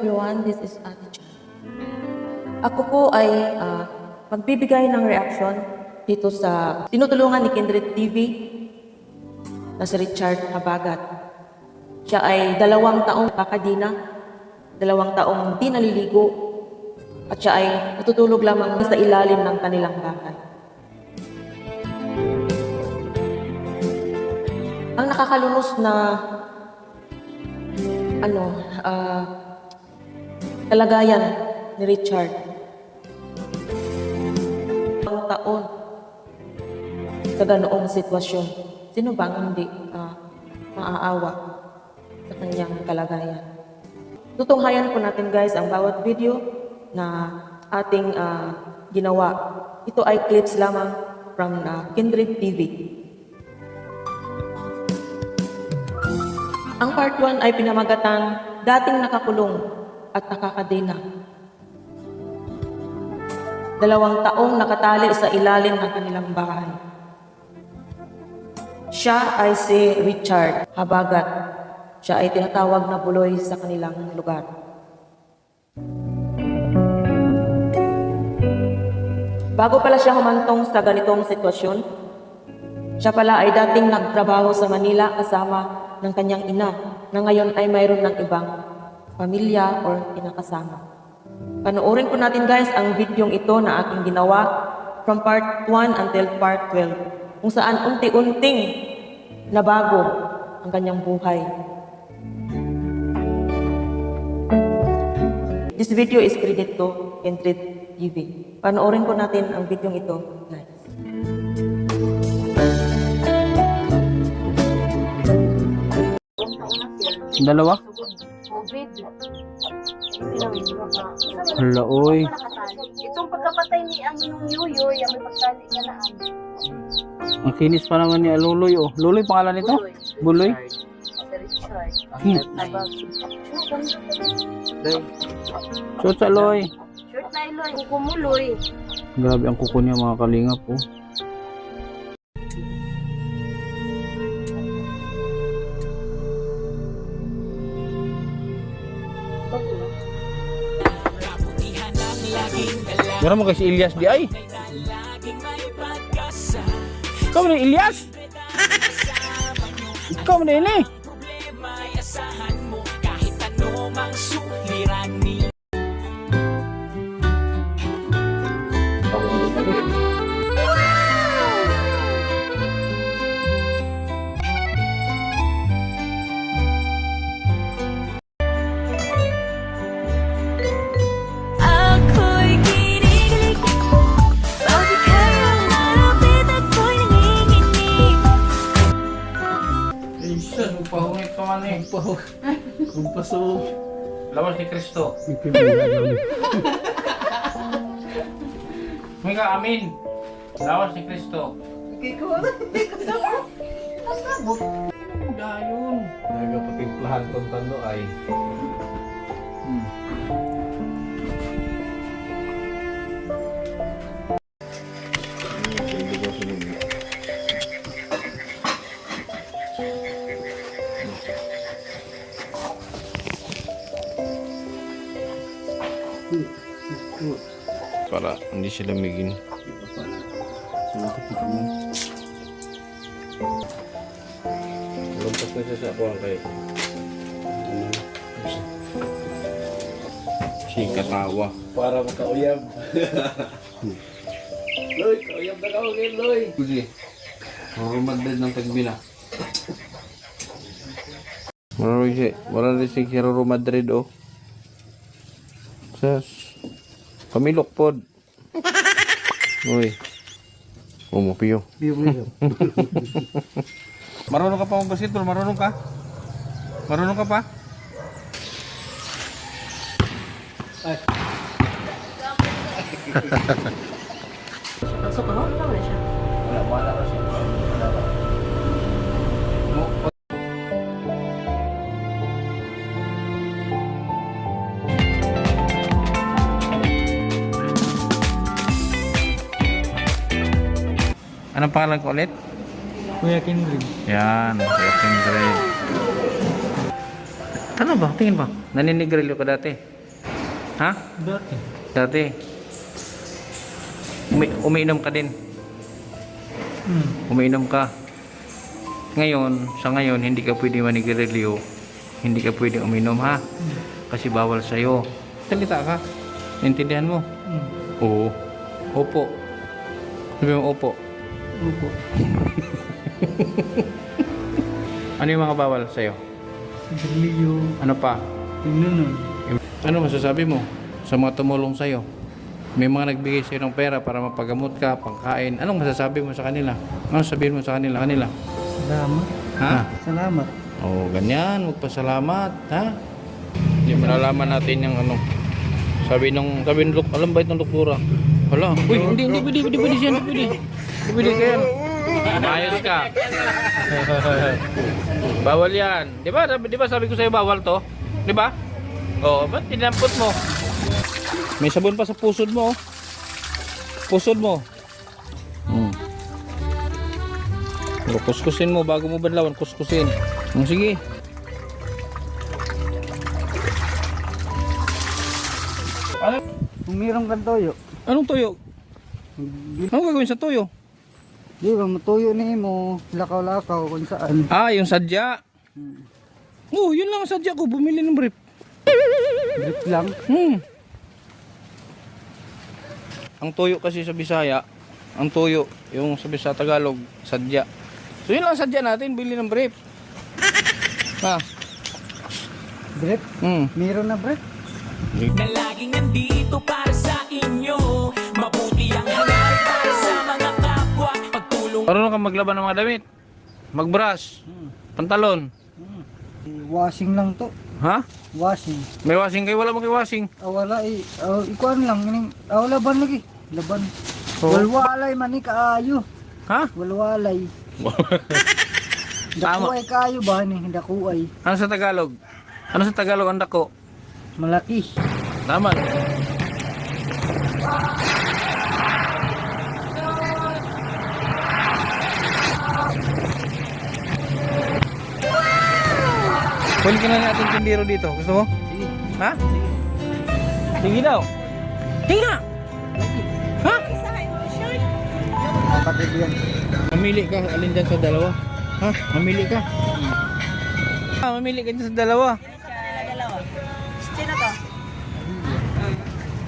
everyone, this is Ate Chan. Ako po ay magbibigay ng reaction dito sa tinutulungan ni Kindred TV na si Richard Habagat. Siya ay 2 taong kakadina, 2 taong di naliligo, at siya ay natutulog lamang sa ilalim ng kanilang bahay. Ang nakakalunos na kalagayan ni Richard. 2 taon sa ganoong sitwasyon. Sino bang hindi maaawa sa kanyang kalagayan? Tutunghayan po natin guys ang bawat video na ating ginawa. Ito ay clips lamang from Kindred TV. Ang part 1 ay pinamagatang dating nakakulong at nakakadena. 2 taong nakatali sa ilalim ng kanilang bahay. Siya ay si Richard Habagat. Siya ay tinatawag na buloy sa kanilang lugar. Bago pala siya humantong sa ganitong sitwasyon, siya pala ay dating nagtrabaho sa Manila kasama ng kanyang ina na ngayon ay mayroon ng ibang pamilya or kinakasama. Panoorin po natin guys ang videong ito na aking ginawa from part 1 until part 12 kung saan unti-unting nabago ang kanyang buhay. This video is credited to Kindred TV. Panoorin po natin ang videong ito guys. Dalawa? Hala, oy. Itong pagkapatay ni ang Yuyoy, ang may pagtali ka na Ang kinis pa naman ni Luloy, oh. Luloy pangalan nito? Buloy? Short sa Loy. Short na iloy, kukumuloy. Grabe ang kuko niya mga kalingap, oh. Meron mo kasi Ilyas di ay. Ikaw na Ilyas? Ikaw na ini. Pahungit ka man eh. Kumpaso. Lawas ni Kristo. May ka amin. Lawas ni Kristo. Dayon. Nagapagtimplahan tong tando ay. Para hindi sila migin. Lumpas na siya sa ako kay. Katawa. Para makauyab. Loy, kauyab na ka okay, Loy. Sige. Marumad din ng tagbila. Marami si Real Madrid, oh. Sas. Pamilok pod. Uy. Piyo. Biyo. Marunong ka pa mag-basketball? Marunong ka? Marunong ka pa? Ay. So, ano na siya? Wala ka siya. Anong pangalan ko ulit? Kuya Kindred. Yan, Kuya Kindred. Ano ba? Tingin ba? Naninigrilyo ka dati? Ha? Dati. Dati? Umiinom ka din? Umiinom ka? Ngayon, sa ngayon, hindi ka pwede manigrilyo. Hindi ka pwede uminom, ha? Kasi bawal sa'yo. Salita ka? Naintindihan mo? Oo. Opo. Sabi mo, opo. Opo. Ano yung mga bawal sa'yo? Sigarilyo. Ano pa? Tingnan. Ano masasabi mo sa mga tumulong sa'yo? May mga nagbigay sa'yo ng pera para mapagamot ka, pangkain. Anong masasabi mo sa kanila? Ano sabihin mo sa kanila? Salamat. Ha? Salamat. Oo, ganyan. Magpasalamat. Ha? Hindi malalaman natin yung ano. Sabi ng alam ba itong doktora? Hala. Uy, hindi pwede siya. Hindi pwede ka yan. Ayos ka. Bawal yan. Di ba sabi ko sa'yo bawal to? Di ba? Oo, ba't tinampot mo? May sabon pa sa pusod mo. Oh. Pusod mo. Kuskusin mo bago mo banlawan. Kuskusin. Sige. Kung mayroong kang toyo, Anong tuyo? Anong gagawin sa tuyo? di ba matuyo ni mo, lakaw-lakaw kung saan. Ah, yung sadya. Oh, yun lang ang sadya ko. Bumili ng brief. Drip lang. Ang tuyo kasi sa Bisaya, ang tuyo, yung sa Tagalog, sadya. So yun lang ang sadya natin, bili ng brief. Ha? Drip? Mayroon na brief? Na laging nandito para sa inyo. Mabuti ang halal para sa mga kapwa. Pagtulong. Marunong kang maglaban ng mga damit. Magbrush. Pantalon. Washing lang to. Ha? Washing. May washing kayo? Wala mo kayo washing? Wala eh. Ikuan lang. Laban lagi. Laban. Oo. Walwalay man ni kaayo. Ha? Walwalay. Dakuay kaayo ba ni? Dakuay. Ano sa Tagalog? Ano sa Tagalog ang dako? Malaki. Tama. Huli ka na natin tindero dito. Gusto mo? Sige. Ha? Sige daw. Hinga! Ha? Kapatid yan. Mamili ka. Alin dyan sa dalawa? Ha? Mamili ka? Mamili ka dyan sa dalawa. Sino to?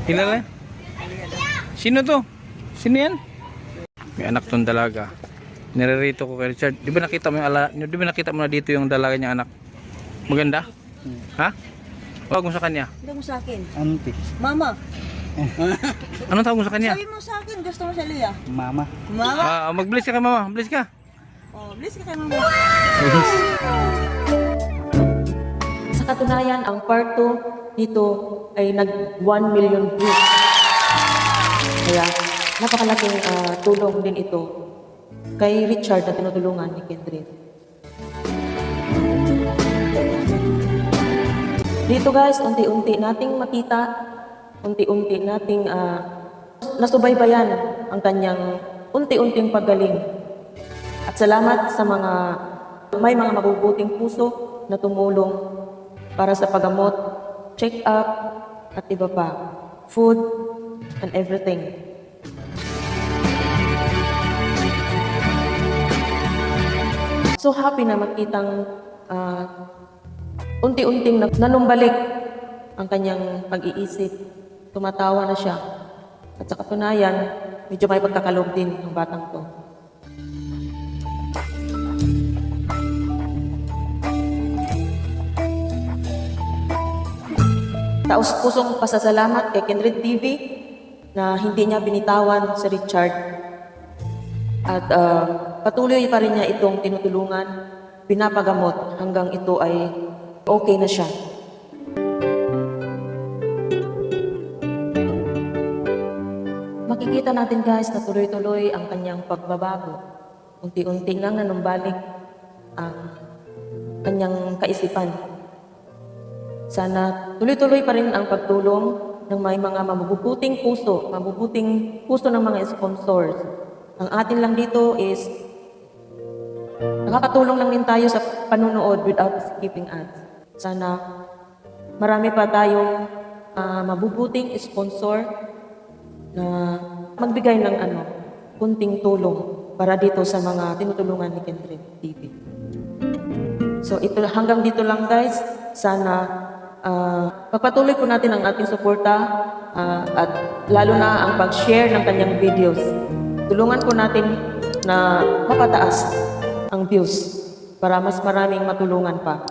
Kilala? Sino to? Sino yan? May anak tong dalaga. Nirerito ko kay Richard. Di ba nakita mo yung di ba nakita mo na dito yung dalaga niya anak? Maganda? Ha? Tawag mo sa kanya. Sabi mo sa akin. Auntie. Mama. Anong tawag mo sa kanya? Sabi mo sa akin, gusto mo siya, Leah. Mama. Mama. Mag-bless ka kay mama. Bless ka. Oh, bless ka kay mama. Sa katunayan, ang part 2 dito ay nag 1 million views. Kaya napakalaking tulong din ito kay Richard na tinutulungan ni Kendrick. Dito guys, unti-unti nating makita, unti-unti nating nasubaybayan ang kanyang unti-unting paggaling. At salamat sa may mga mabubuting puso na tumulong para sa paggamot, check-up, at iba pa, food, and everything. So happy na makitang unti-unting nanumbalik ang kanyang pag-iisip. Tumatawa na siya. At sa katunayan, medyo may pagkakaloob din ng batang to. Taos-pusong pasasalamat kay Kindred TV na hindi niya binitawan si Richard. At patuloy pa rin niya itong tinutulungan, pinapagamot hanggang ito ay okay na siya. Makikita natin guys na tuloy-tuloy ang kanyang pagbabago. Unti-unti lang nanumbalik ang kanyang kaisipan. Sana tuloy-tuloy pa rin ang pagtulong ng may mga mabubuting puso ng mga sponsors. Ang atin lang dito is nakakatulong lang din tayo sa panunood without skipping ads. Sana marami pa tayong mabubuting sponsor na magbigay ng kunting tulong para dito sa mga tinutulungan ni Kendred TV. So ito, hanggang dito lang guys. Sana pagpatuloy po natin ang ating suporta at lalo na ang pag-share ng kanyang videos. Tulungan po natin na mapataas ang views para mas maraming matulungan pa.